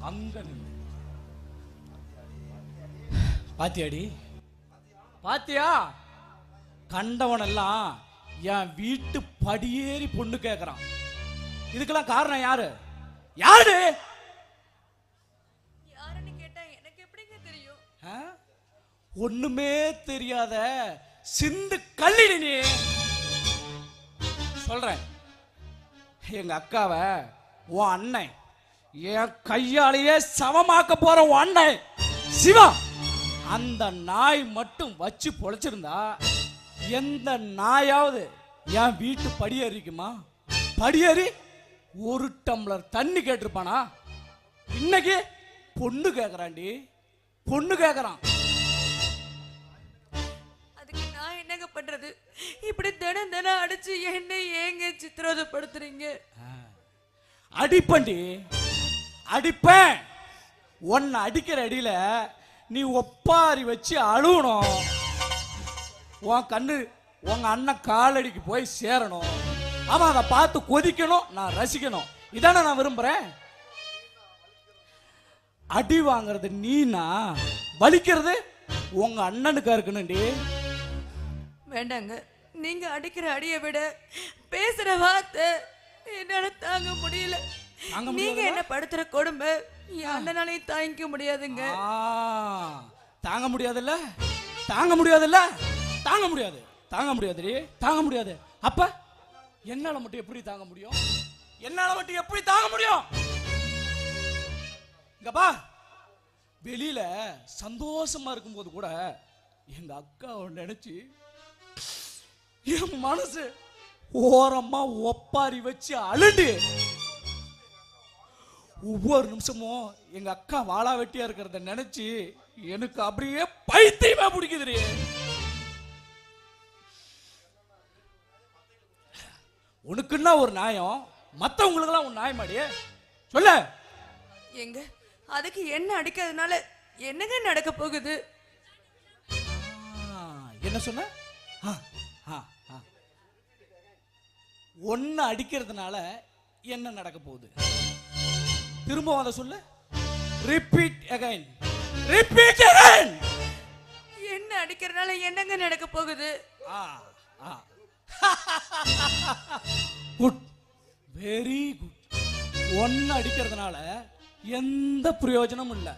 அங்க நின்று பாத்தியாடி, பாத்தியா? கண்டவன் எல்லாம் என் வீட்டு படியேறி பொண்ணு கேட்கறான். இதுக்கெல்லாம் காரணம் யாரு? யாரு யாருன்னு கேட்டா எனக்கு எப்படிங்க தெரியும்? ஒண்ணுமே தெரியாத சிந்து கல்லிடி நீ. சொல்றேன், எங்க அக்காவை உன் அண்ணன் என் கையாலேயே சமமாக்க போற உன் அண்ணன் சிவா, அந்த நாய் மட்டும் வச்சு பொழைச்சிருந்தா எந்த நாயாவது என் வீட்டு படியேறிக்குமா? படியேறி ஒரு டம்ளர் தண்ணி கேட்டிருப்பானா? இன்னைக்கு பொண்ணு கேட்கறான்டி, பொண்ணு கேட்கறான். அதுக்கு நான் என்னங்க பண்றது? இப்படி தினம் தினம் அடிச்சு என்ன ஏங்க சித்திரவதைப்படுத்துறீங்க? அடிப்பண்டி, அடிப்பேன். உன்னை அடிக்கிற அடியில நீ ஒப்பாரி வச்சு அழுவணும். உன் கண்ணு உங்க அண்ணன் காலடிக்கு போய் சேரணும். ஆமா, அதை பார்த்து கொதிக்கணும், நான் ரசிக்கணும். இதானே நான் விரும்புறேன். அடி வாங்குறது நீனா, வலிக்கிறது உங்க அண்ணனுக்கா இருக்கணும்டி. வேண்டாங்க, நீங்க அடிக்கிற அடியை விட பேசுற வார்த்தை என்னால தாங்க முடியல. நீங்க என்ன படுத்துற கொடுமை என் அண்ணனாலையும் தாங்கிக்க முடியாதுங்க. தாங்க முடியாதுல்ல, தாங்க முடியாதுல்ல, தாங்க முடியாது, தாங்க முடியாது, தாங்க முடியாது. அப்ப என்னால மட்டும் எப்படி தாங்க முடியும்? என்னால மட்டும் எப்படி தாங்க முடியும்? இங்கப்பா, வெளியில சந்தோஷமா இருக்கும்போது கூட எங்க அக்காவை நினைச்சு என் மனசு ஓரமா ஒப்பாரி வச்சு அழுண்டு. ஒவ்வொரு நிமிஷமும் எங்க அக்கா வாழா வெட்டியா இருக்கிறத நினைச்சு எனக்கு அப்படியே பைத்தியமா பிடிக்குது. உனக்குன்னா ஒரு நியாயம், மத்தவங்களுக்கெல்லாம் ஒரு நியாயமாடி சொல்ல. எங்க அதுக்கு என்ன அடிக்கிறதுனால என்னங்க நடக்க போகுது? என்ன சொன்ன? ஒன்னு அடிக்கிறதுனால என்ன நடக்க போகுது? திரும்ப அதை சொல்லு. Repeat again, repeat again. என்ன அடிக்கிறதுனால என்னங்க நடக்க போகுது? Good, very good. ஒன்னு அடிக்கிறதுனால எந்த பிரயோஜனமும் இல்லை.